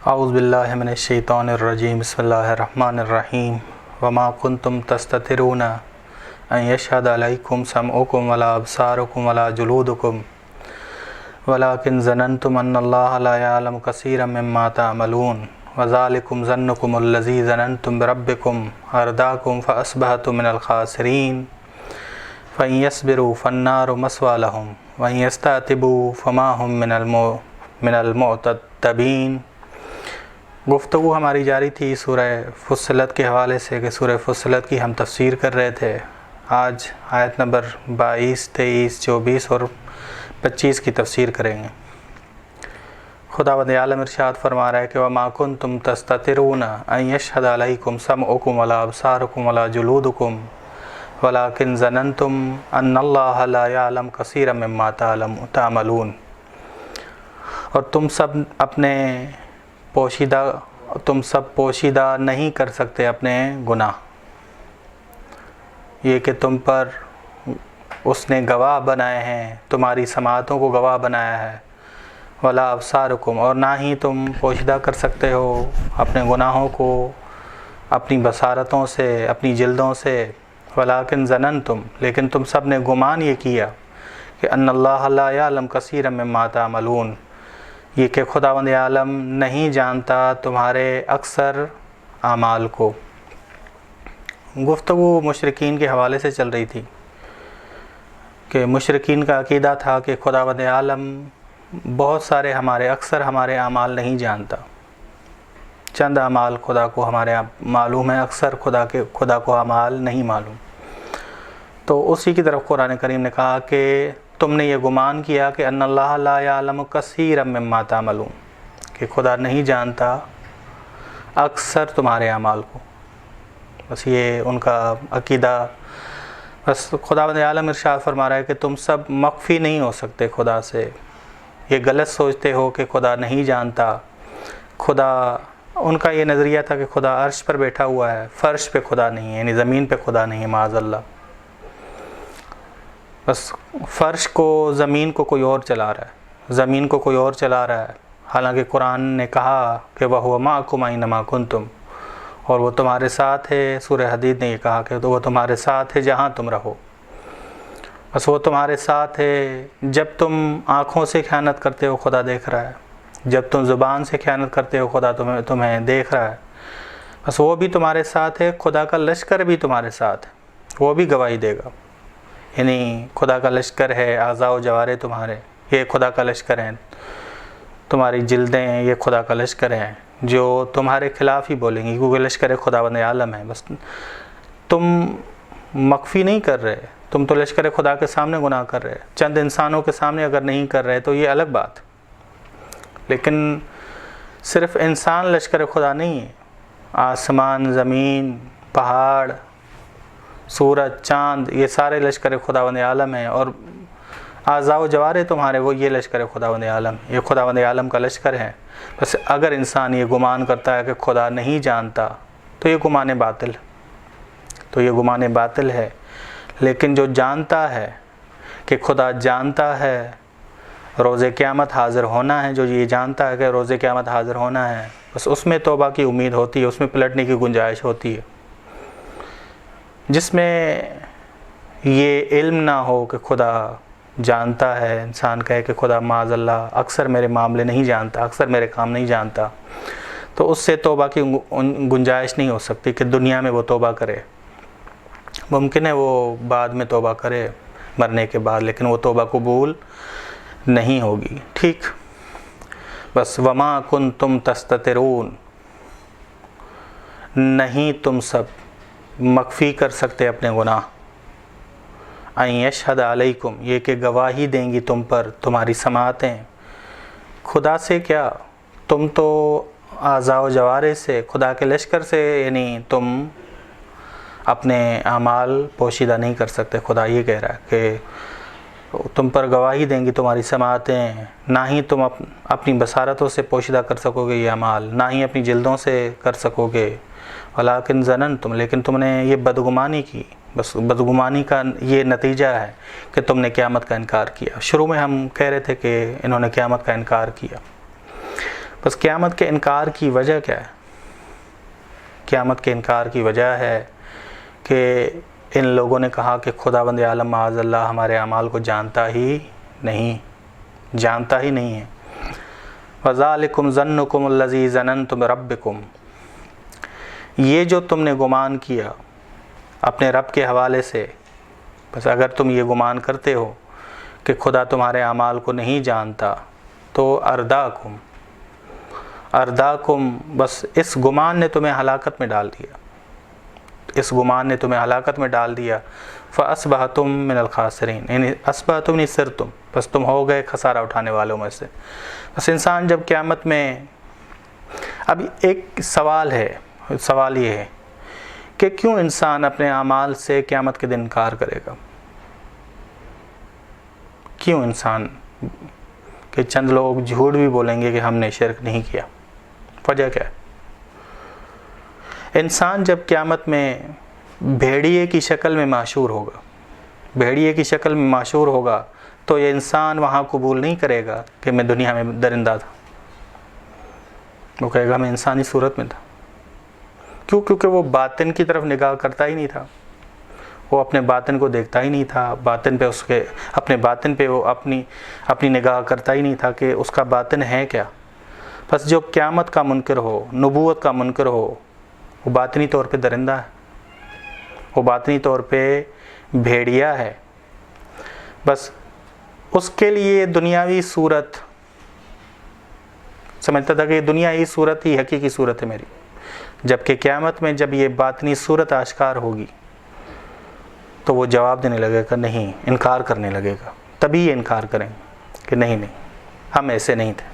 اعوذ باللہ من الشیطان الرجیم بسم اللہ الرحمن الرحیم وما کنتم تستترون ان یشہد علیکم سمعکم ولا ابصارکم ولا جلودکم ولکن ظننتم ان اللہ لا یعلم کثیرا مما تعملون وذالکم ظنکم الذی ظننتم بربکم ارداکم فاصبحتم من الخاسرین فإن يصبروا فالنار مثوى لهم وإن يستعتبوا فما هم من المعتتبین۔ گفتگو ہماری جاری تھی سورہ فصلت کے حوالے سے کہ سورہ فصلت کی ہم تفسیر کر رہے تھے۔ آج آیت نمبر 22، 23، 24 اور 25 کی تفسیر کریں گے۔ خداوند عالم ارشاد فرما رہا ہے کہ وَمَا كُنْتُمْ تَسْتَتِرُونَ أَن يَشْهَدَ عَلَيْكُمْ سَمْعُكُمْ وَلَا أَبْصَارُكُمْ وَلَا جُلُودُكُمْ وَلَكِنْ ظَنَنْتُمْ أَنَّ اللَّهَ لَا يَعْلَمُ كَثِيرًا مِمَّا تَعْمَلُونَ۔ اور تم سب پوشیدہ نہیں کر سکتے اپنے گناہ، یہ کہ تم پر اس نے گواہ بنائے ہیں، تمہاری سماعتوں کو گواہ بنایا ہے، ولا ابصارکم، اور نہ ہی تم پوشیدہ کر سکتے ہو اپنے گناہوں کو اپنی بصارتوں سے، اپنی جلدوں سے، ولیکن ظننتم، لیکن تم سب نے گمان یہ کیا کہ ان اللہ لا یعلم کثیرا مما تعملون، یہ کہ خداوند عالم نہیں جانتا تمہارے اکثر اعمال کو۔ گفتگو مشرکین کے حوالے سے چل رہی تھی کہ مشرکین کا عقیدہ تھا کہ خداوند عالم بہت سارے اکثر ہمارے اعمال نہیں جانتا، چند اعمال خدا کو ہمارے معلوم ہے، اکثر خدا کو اعمال نہیں معلوم۔ تو اسی کی طرف قرآن کریم نے کہا کہ تم نے یہ گمان کیا کہ ان اللہ لا یعلم کثیرا مما تعملون، کہ خدا نہیں جانتا اکثر تمہارے اعمال کو۔ بس یہ ان کا عقیدہ۔ بس خداوند عالم ارشاد فرما رہا ہے کہ تم سب مخفی نہیں ہو سکتے خدا سے، یہ غلط سوچتے ہو کہ خدا نہیں جانتا۔ خدا، ان کا یہ نظریہ تھا کہ خدا عرش پر بیٹھا ہوا ہے، فرش پہ خدا نہیں ہے، یعنی زمین پہ خدا نہیں ہے، معاذ اللہ۔ بس فرش کو، زمین کو کوئی اور چلا رہا ہے، زمین کو کوئی اور چلا رہا ہے، حالانکہ قرآن نے کہا کہ وَهُوَ مَعَكُمْ أَيْنَمَا كُنْتُمْ، اور وہ تمہارے ساتھ ہے۔ سورہ حدید نے یہ کہا کہ وہ تمہارے ساتھ ہے جہاں تم رہو۔ بس وہ تمہارے ساتھ ہے، جب تم آنکھوں سے خیانت کرتے ہو خدا دیکھ رہا ہے، جب تم زبان سے خیانت کرتے ہو خدا تمہیں دیکھ رہا ہے۔ بس وہ بھی تمہارے ساتھ ہے، خدا کا لشکر بھی تمہارے ساتھ ہے، وہ بھی گواہی دے گا۔ یعنی خدا کا لشکر ہے، اعضاء و جوارے تمہارے، یہ خدا کا لشکر ہیں، تمہاری جلدیں یہ خدا کا لشکر ہیں جو تمہارے خلاف ہی بولیں گی، کیونکہ لشکر خداوند عالم ہے۔ بس تم مخفی نہیں کر رہے، تم تو لشکر خدا کے سامنے گناہ کر رہے، چند انسانوں کے سامنے اگر نہیں کر رہے تو یہ الگ بات، لیکن صرف انسان لشکر خدا نہیں ہے، آسمان، زمین، پہاڑ، سورج، چاند، یہ سارے لشکر خداوند عالم ہیں، اور اعضاء و جوارے تمہارے، وہ یہ لشکر خداوند عالم، یہ خداوند عالم کا لشکر ہے۔ بس اگر انسان یہ گمان کرتا ہے کہ خدا نہیں جانتا تو یہ گمان باطل ہے، لیکن جو جانتا ہے کہ خدا جانتا ہے روز قیامت حاضر ہونا ہے، جو یہ جانتا ہے کہ روز قیامت حاضر ہونا ہے، بس اس میں توبہ کی امید ہوتی ہے، اس میں پلٹنے کی گنجائش ہوتی ہے۔ جس میں یہ علم نہ ہو کہ خدا جانتا ہے، انسان کہے کہ خدا معاذ اللہ اکثر میرے معاملے نہیں جانتا، اکثر میرے کام نہیں جانتا، تو اس سے توبہ کی گنجائش نہیں ہو سکتی کہ دنیا میں وہ توبہ کرے۔ ممکن ہے وہ بعد میں توبہ کرے مرنے کے بعد، لیکن وہ توبہ قبول نہیں ہوگی۔ ٹھیک، بس وما کنتم تستترون، نہیں تم سب مخفی کر سکتے اپنے گناہ، ان یشہد علیکم، یہ کہ گواہی دیں گی تم پر تمہاری سماعتیں، خدا سے کیا، تم تو اعضاء و جوارے سے، خدا کے لشکر سے، یعنی تم اپنے اعمال پوشیدہ نہیں کر سکتے۔ خدا یہ کہہ رہا ہے کہ تم پر گواہی دیں گی تمہاری سماعتیں، نہ ہی تم اپنی بصارتوں سے پوشیدہ کر سکو گے یہ اعمال، نہ ہی اپنی جلدوں سے کر سکو گے، ولیکن ظننتم، لیکن تم نے یہ بدگمانی کی۔ بس بدگمانی کا یہ نتیجہ ہے کہ تم نے قیامت کا انکار کیا۔ شروع میں ہم کہہ رہے تھے کہ انہوں نے قیامت کا انکار کیا۔ بس قیامت کے انکار کی وجہ کیا ہے؟ قیامت کے انکار کی وجہ ہے کہ ان لوگوں نے کہا کہ خداوند عالم معاذ اللہ ہمارے اعمال کو جانتا ہی نہیں ہے۔ وَذَلِكُمْ ظَنُّكُمُ الَّذِي ظَنَنْتُمْ بِرَبِّكُمْ، یہ جو تم نے گمان کیا اپنے رب کے حوالے سے، بس اگر تم یہ گمان کرتے ہو کہ خدا تمہارے اعمال کو نہیں جانتا تو ارداکم بس اس گمان نے تمہیں ہلاکت میں ڈال دیا، فَأَصْبَحْتُمْ مِنَ الْخَاسِرِينَ، یعنی اصبحتم نہیں صرتم، بس تم ہو گئے خسارہ اٹھانے والوں میں سے۔ بس انسان جب قیامت میں، اب ایک سوال یہ ہے کہ کیوں انسان اپنے اعمال سے قیامت کے دن انکار کرے گا؟ کیوں انسان، کہ چند لوگ جھوٹ بھی بولیں گے کہ ہم نے شرک نہیں کیا، وجہ کیا ہے؟ انسان جب قیامت میں بھیڑیے کی شکل میں معشور ہوگا تو یہ انسان وہاں قبول نہیں کرے گا کہ میں دنیا میں درندہ تھا، وہ کہے گا میں انسانی صورت میں تھا۔ کیوں؟ کیونکہ وہ باطن کی طرف نگاہ کرتا ہی نہیں تھا، وہ اپنے باطن کو دیکھتا ہی نہیں تھا، اپنے باطن پہ وہ اپنی نگاہ کرتا ہی نہیں تھا کہ اس کا باطن ہے کیا۔ بس جو قیامت کا منکر ہو، نبوت کا منکر ہو، وہ باطنی طور پہ درندہ ہے، وہ باطنی طور پہ بھیڑیا ہے۔ بس اس کے لیے دنیاوی صورت سمجھتا تھا کہ یہ دنیاوی صورت ہی حقیقی صورت ہے میری، جبکہ قیامت میں جب یہ باطنی صورت آشکار ہوگی تو وہ جواب دینے لگے گا نہیں، انکار کرنے لگے گا، تبھی یہ انکار کریں کہ نہیں ہم ایسے نہیں تھے۔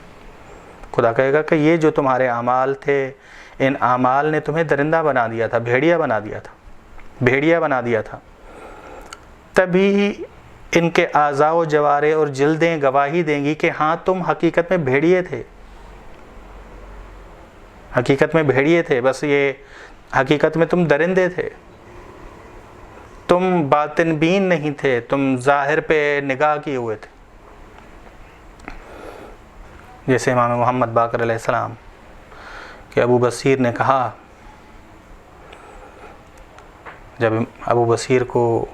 خدا کہے گا کہ یہ جو تمہارے اعمال تھے، ان اعمال نے تمہیں درندہ بنا دیا تھا، بھیڑیا بنا دیا تھا، تبھی ان کے اعضاء و جوارح اور جلدیں گواہی دیں گی کہ ہاں تم حقیقت میں بھیڑیے تھے، بس یہ حقیقت میں تم درندے تھے، تم باطن بین نہیں تھے، تم ظاہر پہ نگاہ کیے ہوئے تھے۔ جیسے امام محمد باقر علیہ السلام کہ ابو بصیر نے کہا، جب ابو بصیر کو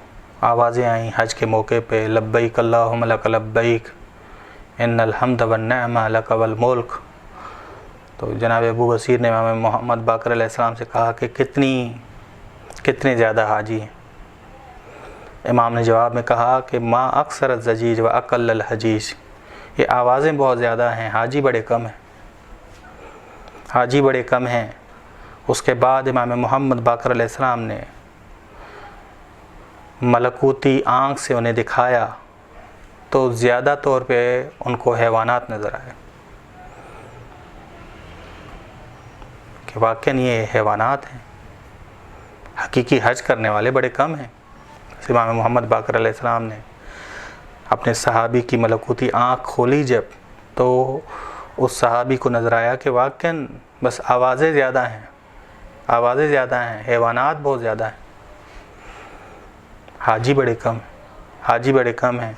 آوازیں آئیں حج کے موقع پہ، لبیک اللہم لک لبیک ان الحمد والنعمہ لک والملک، تو جناب ابو بصیر نے امام محمد باقر علیہ السلام سے کہا کہ کتنے زیادہ حاجی ہیں؟ امام نے جواب میں کہا کہ ما اکثر الزجیج و اقل الحجیج، یہ آوازیں بہت زیادہ ہیں، حاجی بڑے کم ہیں۔ اس کے بعد امام محمد باقر علیہ السلام نے ملکوتی آنکھ سے انہیں دکھایا تو زیادہ طور پہ ان کو حیوانات نظر آئے کہ واقعاً یہ حیوانات ہیں، حقیقی حج کرنے والے بڑے کم ہیں۔ امام محمد باقر علیہ السلام نے اپنے صحابی کی ملکوتی آنکھ کھولی جب، تو اس صحابی کو نظر آیا کہ واقعاً بس آوازیں زیادہ ہیں، حیوانات بہت زیادہ ہیں، حاجی بڑے کم ہیں۔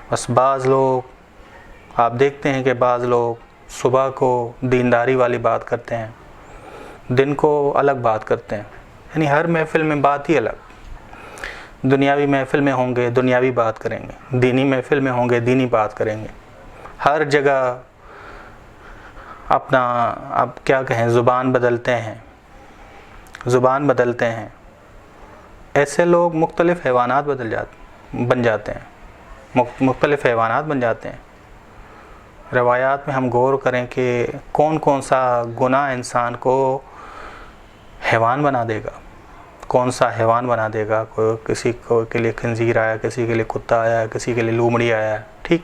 بس بعض لوگ آپ دیکھتے ہیں کہ بعض لوگ صبح کو دینداری والی بات کرتے ہیں، دن کو الگ بات کرتے ہیں، یعنی ہر محفل میں بات ہی الگ۔ دنیاوی محفل میں ہوں گے دنیاوی بات کریں گے، دینی محفل میں ہوں گے دینی بات کریں گے، ہر جگہ اپنا اب کیا کہیں زبان بدلتے ہیں۔ ایسے لوگ مختلف حیوانات بن جاتے ہیں۔ روایات میں ہم غور کریں کہ کون سا گناہ انسان کو حیوان بنا دے گا، کوئی کسی کو کے لیے خنزیر آیا، کسی کے لیے کتا آیا، کسی کے لیے لومڑی آیا، ٹھیک۔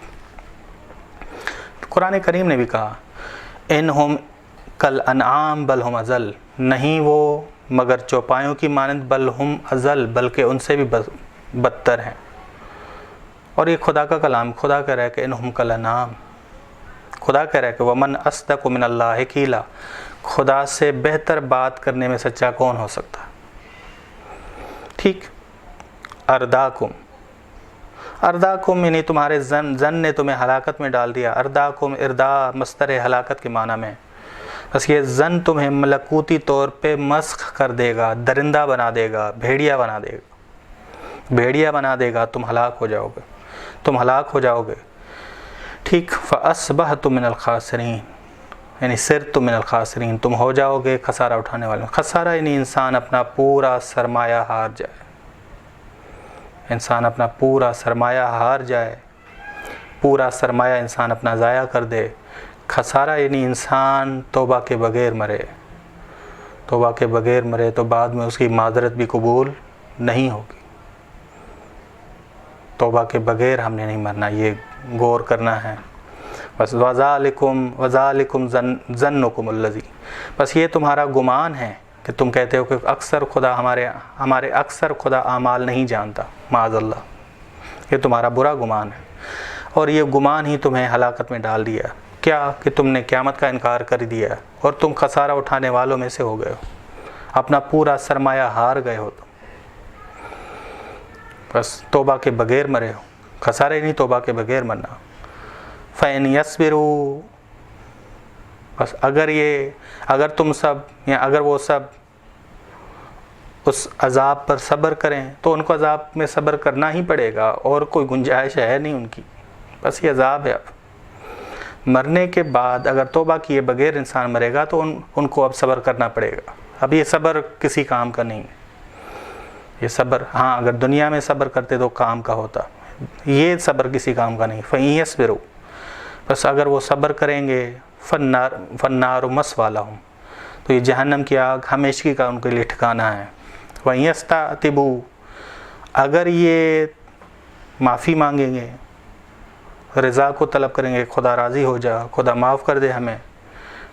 قرآن کریم نے بھی کہا انہم کل انعام بل ہم اضل، نہیں وہ مگر چوپایوں کی مانند، بل ہم اضل، بلکہ ان سے بھی بدتر ہیں۔ اور یہ خدا کا کلام، خدا کہہ رہا ہے کہ انہم کل انعام، خدا کہہ رہا ہے کہ ومن اصدق من اللہ قیلا، خدا سے بہتر بات کرنے میں سچا کون ہو سکتا؟ ٹھیک۔ ارداکم، ارداکم یعنی تمہارے زن نے تمہیں ہلاکت میں ڈال دیا. ارداکم اردا مصدر ہلاکت کے معنی میں. بس یہ زن تمہیں ملکوتی طور پہ مسخ کر دے گا, درندہ بنا دے گا, بھیڑیا بنا دے گا, تم ہلاک ہو جاؤ گے. ٹھیک. فَأَصْبَحْتُم مِّنَ الْخَاسِرِينَ یعنی صرتم من الخاسرین, تم ہو جاؤ گے خسارہ اٹھانے والے. خسارہ یعنی انسان اپنا پورا سرمایہ ہار جائے, پورا سرمایہ انسان اپنا ضائع کر دے. خسارہ یعنی انسان توبہ کے بغیر مرے تو بعد میں اس کی معذرت بھی قبول نہیں ہوگی. توبہ کے بغیر ہم نے نہیں مرنا, یہ غور کرنا ہے. بس وَذَلِكُمْ ظَنُّكُمُ الَّذِي بس یہ تمہارا گمان ہے کہ تم کہتے ہو کہ اکثر خدا ہمارے اکثر خدا اعمال نہیں جانتا. معاذ اللہ, یہ تمہارا برا گمان ہے, اور یہ گمان ہی تمہیں ہلاکت میں ڈال دیا. کیا کہ تم نے قیامت کا انکار کر دیا اور تم خسارہ اٹھانے والوں میں سے ہو گئے ہو, اپنا پورا سرمایہ ہار گئے ہو. تم بس توبہ کے بغیر مرے ہو. خسارے نہیں, توبہ کے بغیر مرنا. فَإِنْ يَصْبِرُوا بس اگر تم سب یا اگر وہ سب اس عذاب پر صبر کریں تو ان کو عذاب میں صبر کرنا ہی پڑے گا, اور کوئی گنجائش ہے نہیں ان کی. بس یہ عذاب ہے. اب مرنے کے بعد اگر توبہ کیے بغیر انسان مرے گا تو ان کو اب صبر کرنا پڑے گا. اب یہ صبر کسی کام کا نہیں. یہ صبر ہاں اگر دنیا میں صبر کرتے تو کام کا ہوتا, یہ صبر کسی کام کا نہیں. فَإِنْ يَصْبِرُوا بس اگر وہ صبر کریں گے فَالنَّارُ مَثْوًى لَهُمْ تو یہ جہنم کی آگ ہمیشگی کا ان کے لیے ٹھکانہ ہے. وَإِنْ يَسْتَعْتِبُوا اگر یہ معافی مانگیں گے, رضا کو طلب کریں گے, خدا راضی ہو جا, خدا معاف کر دے ہمیں,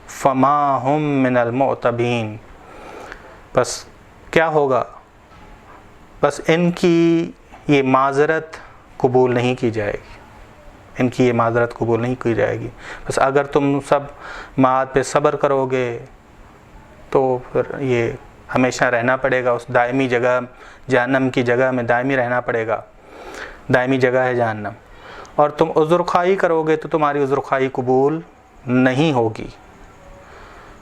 فَمَا هُم مِّنَ الْمُعْتَبِينَ بس کیا ہوگا, بس ان کی یہ معذرت قبول نہیں کی جائے گی. بس اگر تم سب معاد پہ صبر کرو گے تو پھر یہ ہمیشہ رہنا پڑے گا اس دائمی جگہ, جہنم کی جگہ میں دائمی رہنا پڑے گا. دائمی جگہ ہے جہنم. اور تم عذرخواہی کرو گے تو تمہاری عذرخواہی قبول نہیں ہوگی.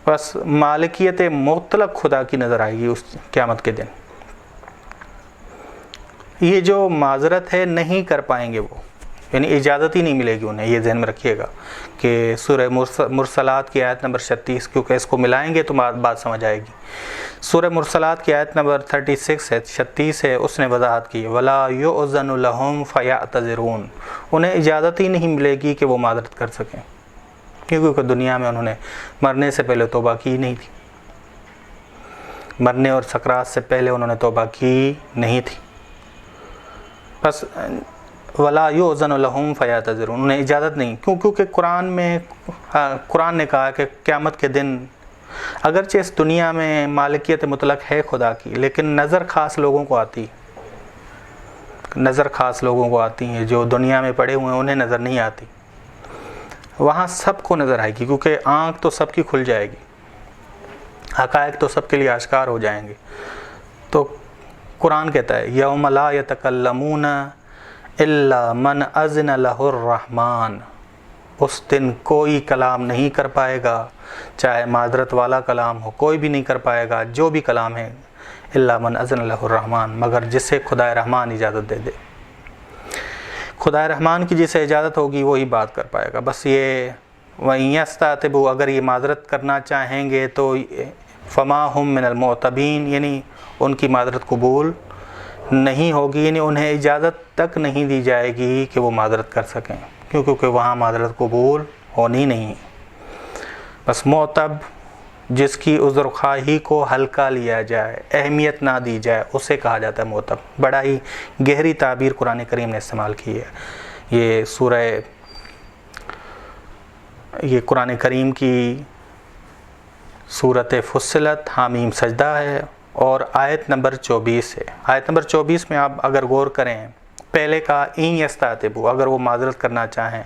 بس مالکیت مطلق خدا کی نظر آئے گی اس قیامت کے دن. یہ جو معذرت ہے نہیں کر پائیں گے وہ, یعنی اجازت ہی نہیں ملے گی انہیں. یہ ذہن میں رکھیے گا کہ سورہ مرسلات کی آیت نمبر 36, کیونکہ اس کو ملائیں گے تو بات سمجھ آئے گی. سورہ مرسلات کی آیت نمبر 36 ہے, 36 ہے, اس نے وضاحت کی وَلَا يُؤْذَنُ لَهُمْ فَيَعْتَذِرُونَ انہیں اجازت ہی نہیں ملے گی کہ وہ معذرت کر سکیں, کیونکہ دنیا میں انہوں نے مرنے سے پہلے توبہ کی نہیں تھی. مرنے اور سکرات سے پہلے انہوں نے توبہ کی نہیں تھی. بس وَلَا يُؤْذَنُ لَهُمْ فَيَعْتَذِرُونَ انہیں اجازت نہیں. کیونکہ قرآن نے کہا کہ قیامت کے دن اگرچہ اس دنیا میں مالکیت مطلق ہے خدا کی, لیکن نظر خاص لوگوں کو آتی ہیں جو دنیا میں پڑے ہوئے ہیں, انہیں نظر نہیں آتی. وہاں سب کو نظر آئے گی, کیونکہ آنکھ تو سب کی کھل جائے گی, حقائق تو سب کے لیے آشکار ہو جائیں گے. تو قرآن کہتا ہے یوم لا یتکلمون الا من اذن لہ الرحمن اس دن کوئی کلام نہیں کر پائے گا, چاہے معذرت والا کلام ہو, کوئی بھی نہیں کر پائے گا جو بھی کلام ہے, الا من اذن لہ الرحمن مگر جسے خدا رحمان اجازت دے دے. خدا رحمان کی جسے اجازت ہوگی وہی بات کر پائے گا. بس یہ وَإِن يَسْتَعْتِبُوا اگر یہ معذرت کرنا چاہیں گے تو فَمَا هُم مِّنَ الْمُعْتَبِينَ یعنی ان کی معذرت قبول نہیں ہوگی, یعنی انہیں اجازت تک نہیں دی جائے گی کہ وہ معذرت کر سکیں, کیونکہ وہاں معذرت قبول ہونی نہیں. بس معتب جس کی عذر خواہی کو ہلکا لیا جائے, اہمیت نہ دی جائے, اسے کہا جاتا ہے معتب. بڑا ہی گہری تعبیر قرآن کریم نے استعمال کی ہے. یہ قرآن کریم کی سورۃ فصلت حامیم سجدہ ہے اور آیت نمبر 24 ہے. آیت نمبر 24 میں آپ اگر غور کریں, پہلے کہا این یستعتبوا اگر وہ معذرت کرنا چاہیں,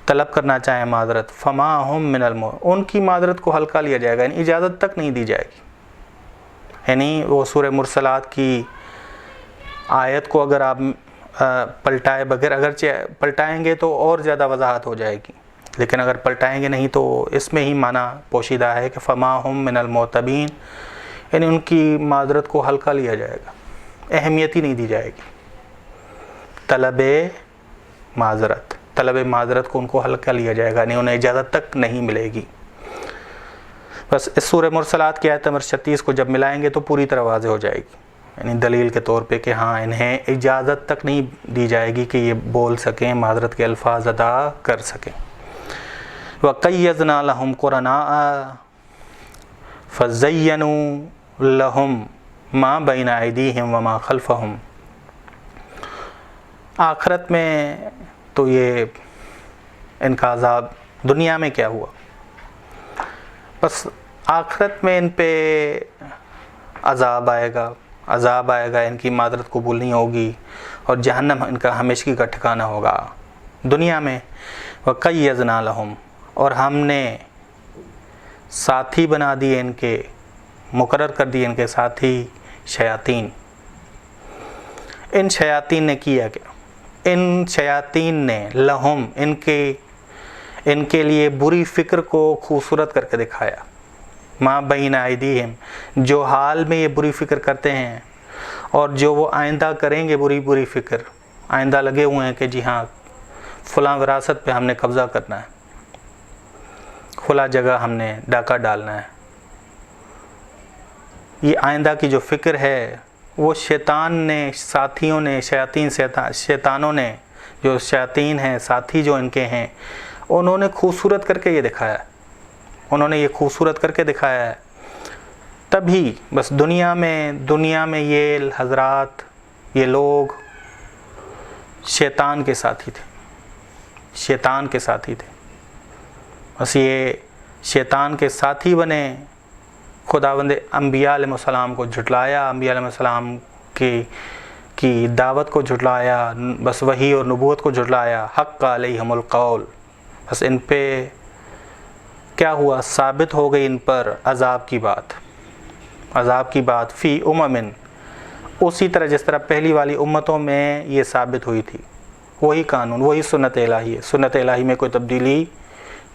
طلب کرنا چاہیں معذرت, فما ہم من ان کی معذرت کو ہلکا لیا جائے گا, یعنی اجازت تک نہیں دی جائے گی. یعنی وہ سورہ مرسلات کی آیت کو اگر آپ پلٹائے بغیر، اگرچہ پلٹائیں گے تو اور زیادہ وضاحت ہو جائے گی، لیکن اگر پلٹائیں گے نہیں تو اس میں ہی معنی پوشیدہ ہے کہ فما ہم من المعتبین، یعنی ان کی معذرت کو ہلکا لیا جائے گا، اہمیت ہی نہیں دی جائے گی۔ طلب معذرت کو ان کو ہلکا لیا جائے گا، نہیں انہیں اجازت تک نہیں ملے گی۔ بس اس سورہ مرسلات کی آیت نمبر 36 کو جب ملائیں گے تو پوری طرح واضح ہو جائے گی، یعنی دلیل کے طور پہ کہ ہاں انہیں اجازت تک نہیں دی جائے گی کہ یہ بول سکیں، معذرت کے الفاظ ادا کر سکیں۔ وَقَيَّضْنَا لَهُمْ قُرَنَاءَ فَزَيَّنُوا لَهُمْ مَا بَيْنَ أَيْدِيهِمْ وَمَا خَلْفَهُمْ۔ آخرت میں تو یہ ان کا عذاب، دنیا میں کیا ہوا، بس آخرت میں ان پہ عذاب آئے گا، ان کی معذرت قبول نہیں ہوگی، اور جہنم ان کا ہمیشگی کا ٹھکانہ ہوگا۔ دنیا میں وَقَيَّضْنَا لَهُمْ، اور ہم نے ساتھی بنا دیے ان کے، مقرر کر دیے ان کے ساتھی شیاطین۔ ان شیاطین نے کیا کیا؟ ان شیاطین نے لہم، ان کے لیے بری فکر کو خوبصورت کر کے دکھایا، ما بین ایدیہم، جو حال میں یہ بری فکر کرتے ہیں اور جو وہ آئندہ کریں گے بری فکر، آئندہ لگے ہوئے ہیں کہ جی ہاں فلاں وراثت پہ ہم نے قبضہ کرنا ہے، فلاں جگہ ہم نے ڈاکہ ڈالنا ہے۔ یہ آئندہ کی جو فکر ہے وہ شیطان نے، ساتھیوں نے، شیطانوں نے، جو شیاطین ہیں، ساتھی جو ان کے ہیں، انہوں نے خوبصورت کر کے یہ دکھایا ہے، تبھی بس دنیا میں یہ حضرات، یہ لوگ شیطان کے ساتھی تھے، بس یہ شیطان کے ساتھی بنے، خداوند انبیاء علیہ السلام کو جھٹلایا، انبیاء علیہ السلام کی دعوت کو جھٹلایا، بس وحی اور نبوت کو جھٹلایا، حق علیہم القول، بس ان پہ کیا ہوا، ثابت ہو گئی ان پر عذاب کی بات فی امم، اسی طرح جس طرح پہلی والی امتوں میں یہ ثابت ہوئی تھی، وہی قانون، وہی سنت الہی ہے، سنت الہی میں کوئی تبدیلی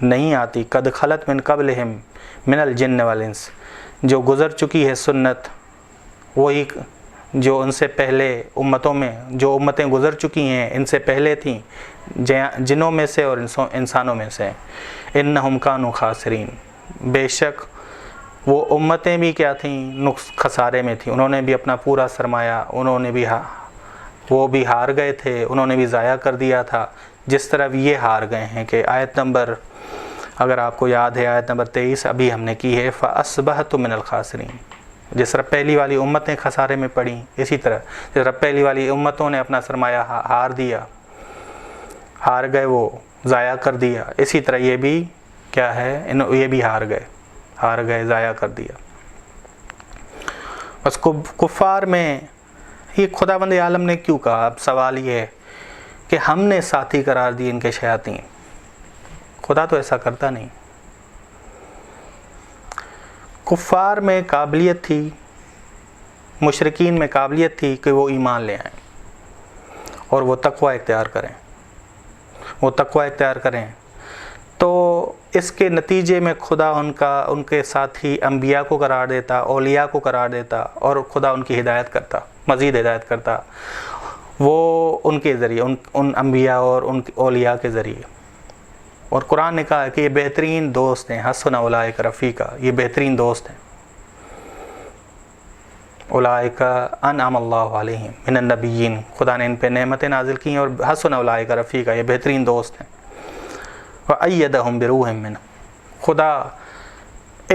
نہیں آتی۔ قد خلت من قبلہم من الجن والانس، جو گزر چکی ہے سنت، وہی جو ان سے پہلے امتوں میں، جو امتیں گزر چکی ہیں ان سے پہلے تھیں، جنوں میں سے اور انسانوں میں سے، انہم کانوا خاسرین، بے شک وہ امتیں بھی کیا تھیں، خسارے میں تھیں، انہوں نے بھی اپنا پورا سرمایہ، وہ بھی ہار گئے تھے، انہوں نے بھی ضائع کر دیا تھا، جس طرح یہ ہار گئے ہیں کہ آیت نمبر، اگر آپ کو یاد ہے آیت نمبر 23 ابھی ہم نے کی ہے، فَأَصْبَحْتُم مِّنَ الْخَاسِرِينَ، جس طرح پہلی والی امتیں خسارے میں پڑیں، اسی طرح جس طرح پہلی والی امتوں نے اپنا سرمایہ ہار گئے، وہ ضائع کر دیا، اسی طرح یہ بھی کیا ہے، یہ بھی ہار گئے، ضائع کر دیا۔ بس کفار میں یہ خداوند عالم نے کیوں کہا؟ اب سوال یہ ہے کہ ہم نے ساتھی قرار دی ان کے شیاطین، خدا تو ایسا کرتا نہیں۔ کفار میں قابلیت تھی، مشرکین میں قابلیت تھی کہ وہ ایمان لے آئیں اور وہ تقوی اختیار کریں، تو اس کے نتیجے میں خدا ان کے ساتھی انبیاء کو قرار دیتا، اولیاء کو قرار دیتا، اور خدا ان کی ہدایت کرتا، مزید ہدایت کرتا، وہ ان کے ذریعے، ان انبیاء اور ان اولیاء کے ذریعے۔ اور قرآن نے کہا کہ یہ بہترین دوست ہیں، حسن اولئک رفیقا، یہ بہترین دوست ہیں، اولئک انعم اللہ علیہم من النبیین، خدا نے ان پہ نعمتیں نازل کی ہیں، اور حسن اولئک رفیقا، یہ بہترین دوست ہیں۔ وَأَيَّدَهُمْ بِرُوحٍ مِّنْهُ، خدا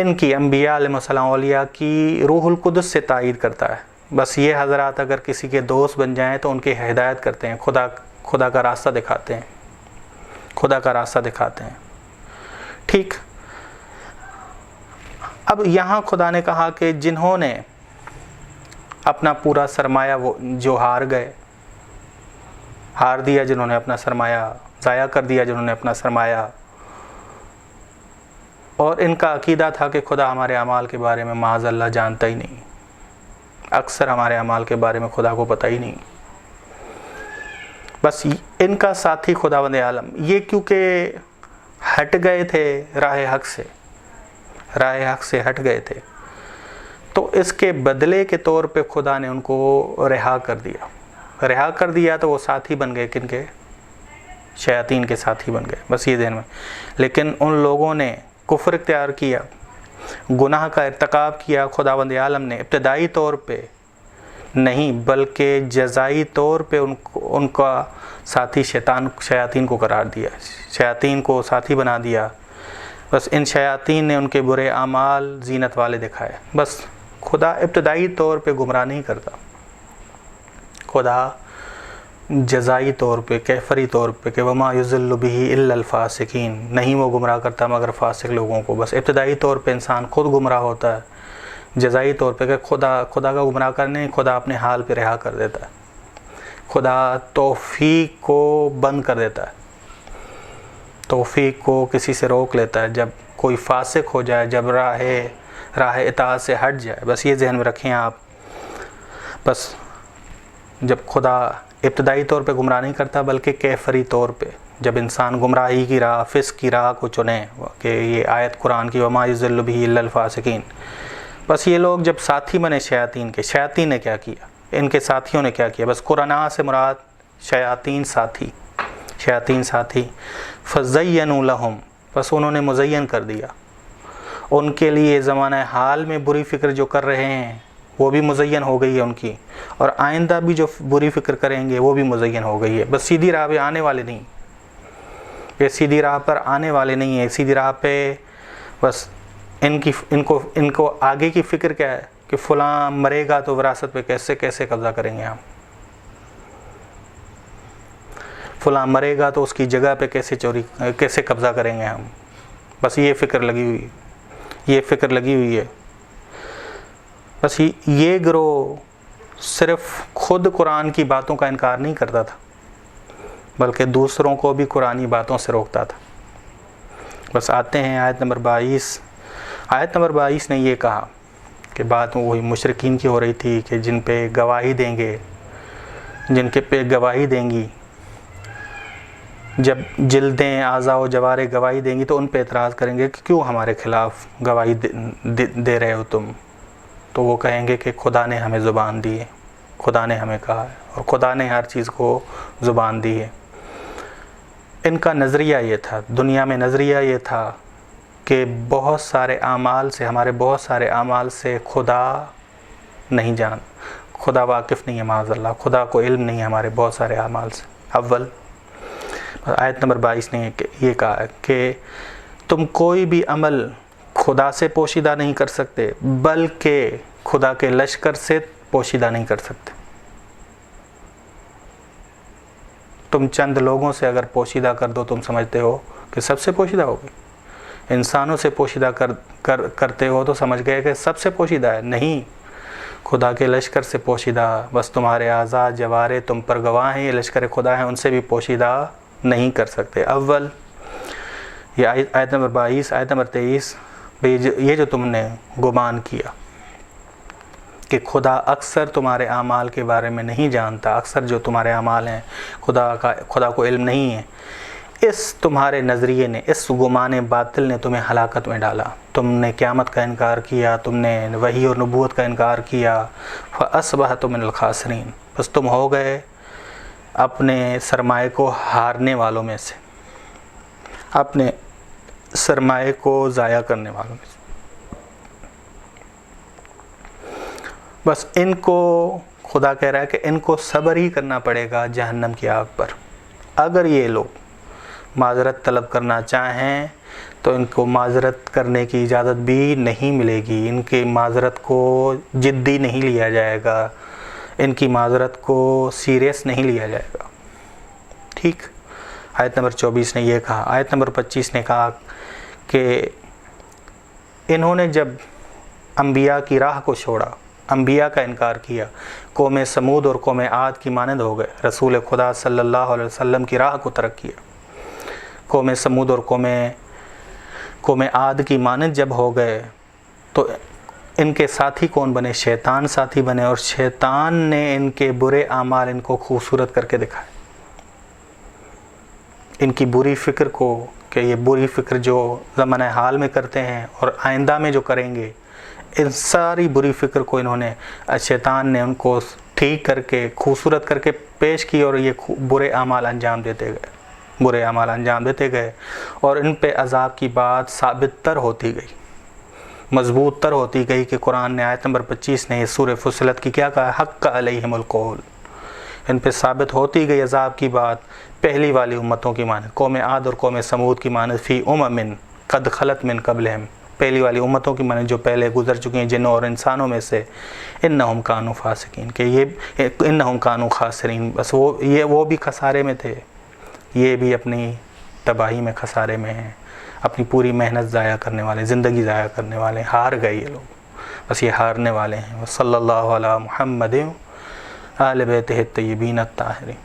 ان کی انبیاء علیہ السلام اولیاء کی روح القدس سے تائید کرتا ہے۔ بس یہ حضرات اگر کسی کے دوست بن جائیں تو ان کی ہدایت کرتے ہیں، خدا کا راستہ دکھاتے ہیں، ٹھیک۔ اب یہاں خدا نے کہا کہ جنہوں نے اپنا پورا سرمایہ جو ہار دیا، جنہوں نے اپنا سرمایہ ضائع کر دیا، جنہوں نے اپنا سرمایہ، اور ان کا عقیدہ تھا کہ خدا ہمارے اعمال کے بارے میں معاذ اللہ جانتا ہی نہیں، اکثر ہمارے اعمال کے بارے میں خدا کو پتہ ہی نہیں، بس ان کا ساتھی خداوند عالم یہ کیونکہ ہٹ گئے تھے راہ حق سے ہٹ گئے تھے، تو اس کے بدلے کے طور پہ خدا نے ان کو رہا کر دیا تو وہ ساتھی بن گئے، کن کے؟ شیاطین کے ساتھی بن گئے، بس یہ ذہن میں۔ لیکن ان لوگوں نے کفر اختیار کیا، گناہ کا ارتکاب کیا، خداوند عالم نے ابتدائی طور پہ نہیں بلکہ جزائی طور پہ ان کا ساتھی شیاطین کو قرار دیا، شیاطین کو ساتھی بنا دیا۔ بس ان شیاطین نے ان کے برے اعمال زینت والے دکھائے۔ بس خدا ابتدائی طور پہ گمراہ نہیں کرتا، خدا جزائی طور پہ، کیفری طور پہ کہ وما یضل بہ الا الفاسقین، نہیں وہ گمراہ کرتا مگر فاسق لوگوں کو۔ بس ابتدائی طور پہ انسان خود گمراہ ہوتا ہے، جزائی طور پہ کہ خدا کا گمراہ کرنے، خدا اپنے حال پہ رہا کر دیتا ہے، خدا توفیق کو بند کر دیتا ہے، توفیق کو کسی سے روک لیتا ہے جب کوئی فاسق ہو جائے، جب راہ اطاعت سے ہٹ جائے۔ بس یہ ذہن میں رکھیں آپ۔ بس جب خدا ابتدائی طور پہ گمراہ نہیں کرتا بلکہ کیفری طور پہ، جب انسان گمراہی کی راہ، فسق کی راہ کو چنے، کہ یہ آیت قرآن کی وما یضل بہ الا الفاسقین، بس یہ لوگ جب ساتھی بنے شیاطین کے، شیاطین نے کیا کیا، ان کے ساتھیوں نے کیا کیا؟ بس قرآن سے مراد شیاطین ساتھی، فزینوا لہم، بس انہوں نے مزین کر دیا ان کے لیے زمانہ حال میں بری فکر جو کر رہے ہیں وہ بھی مزین ہو گئی ہے ان کی، اور آئندہ بھی جو بری فکر کریں گے وہ بھی مزین ہو گئی ہے۔ بس سیدھی راہ پہ آنے والے نہیں، یہ سیدھی راہ پر آنے والے نہیں ہیں، سیدھی راہ پہ بس ان کو آگے کی فکر کیا ہے کہ فلاں مرے گا تو وراثت پہ کیسے قبضہ کریں گے ہم، فلاں مرے گا تو اس کی جگہ پہ کیسے قبضہ کریں گے ہم، بس یہ فکر لگی ہوئی ہے۔ بس یہ گروہ صرف خود قرآن کی باتوں کا انکار نہیں کرتا تھا بلکہ دوسروں کو بھی قرآنی باتوں سے روکتا تھا۔ بس آتے ہیں آیت نمبر 22 نے یہ کہا کہ بات وہی مشرکین کی ہو رہی تھی کہ جن کے پہ گواہی دیں گی، جب جلدیں، اعضاء و جوارح گواہی دیں گی تو ان پہ اعتراض کریں گے کہ کیوں ہمارے خلاف گواہی دے رہے ہو تم، تو وہ کہیں گے کہ خدا نے ہمیں زبان دی ہے، خدا نے ہمیں کہا ہے، اور خدا نے ہر چیز کو زبان دی ہے۔ ان کا نظریہ یہ تھا، دنیا میں نظریہ یہ تھا کہ ہمارے بہت سارے اعمال سے خدا واقف نہیں ہے، معاذ اللہ، خدا کو علم نہیں ہے ہمارے بہت سارے اعمال سے۔ اول آیت نمبر 22 نے یہ کہا ہے کہ تم کوئی بھی عمل خدا سے پوشیدہ نہیں کر سکتے بلکہ خدا کے لشکر سے پوشیدہ نہیں کر سکتے۔ تم چند لوگوں سے اگر پوشیدہ کر دو، تم سمجھتے ہو کہ سب سے پوشیدہ ہوگی، انسانوں سے پوشیدہ کرتے ہو تو سمجھ گئے کہ سب سے پوشیدہ ہے، نہیں، خدا کے لشکر سے پوشیدہ، بس تمہارے اعضاء جوارح تم پر گواہ ہیں، یہ لشکر خدا ہیں، ان سے بھی پوشیدہ نہیں کر سکتے۔ اول یہ آیت نمبر 22، آیت نمبر 23، یہ جو تم نے گمان کیا کہ خدا اکثر تمہارے اعمال کے بارے میں نہیں جانتا، اکثر جو تمہارے اعمال ہیں خدا کو علم نہیں ہے، اس تمہارے نظریے نے، اس گمان باطل نے تمہیں ہلاکت میں ڈالا۔ تم نے قیامت کا انکار کیا، تم نے وحی اور نبوت کا انکار کیا، فَأَصْبَحْتُم مِّنَ الْخَاسِرِينَ، بس تم ہو گئے اپنے سرمایے کو ہارنے والوں میں سے، اپنے سرمایے کو ضائع کرنے والوں میں سے۔ بس ان کو خدا کہہ رہا ہے کہ ان کو صبر ہی کرنا پڑے گا جہنم کی آگ پر۔ اگر یہ لوگ معذرت طلب کرنا چاہیں تو ان کو معذرت کرنے کی اجازت بھی نہیں ملے گی، ان کی معذرت کو جدی نہیں لیا جائے گا، ان کی معذرت کو سیریس نہیں لیا جائے گا۔ ٹھیک، آیت نمبر 24 نے یہ کہا۔ آیت نمبر 25 نے کہا کہ انہوں نے جب انبیاء کی راہ کو چھوڑا، انبیاء کا انکار کیا، قوم سمود اور قوم عاد کی مانند ہو گئے، رسول خدا صلی اللہ علیہ وسلم کی راہ کو ترک کیا۔ قوم سمود اور قوم عاد کی مانند جب ہو گئے تو ان کے ساتھی کون بنے؟ شیطان ساتھی بنے، اور شیطان نے ان کے برے اعمال ان کو خوبصورت کر کے دکھائے۔ ان کی بری فکر کو کہ یہ بری فکر جو زمانہ حال میں کرتے ہیں اور آئندہ میں جو کریں گے، ان ساری بری فکر کو انہوں نے شیطان نے ان کو ٹھیک کر کے خوبصورت کر کے پیش کی، اور یہ برے اعمال انجام دیتے گئے اور ان پہ عذاب کی بات ثابت تر ہوتی گئی، مضبوط تر ہوتی گئی کہ قرآن نے آیت نمبر 25 نے سورہ فصلت کی کیا کہا، حق علیہم القول، ان پہ ثابت ہوتی گئی عذاب کی بات پہلی والی امتوں کی مانند، قوم عاد اور قوم سمود کی مانند، فی امم قد خلت من قبلہم، پہلی والی امتوں کی مانند جو پہلے گزر چکی ہیں جنوں اور انسانوں میں سے، انہم کانوا فاسقین، کہ یہ انہم کانوا خاسرین، بس وہ بھی خسارے میں تھے، یہ بھی اپنی تباہی میں خسارے میں ہیں، اپنی پوری محنت ضائع کرنے والے، زندگی ضائع کرنے والے، ہار گئے یہ لوگ، بس یہ ہارنے والے ہیں۔ صلی اللہ علی محمد آل بیتہ الطیبین الطاہرین۔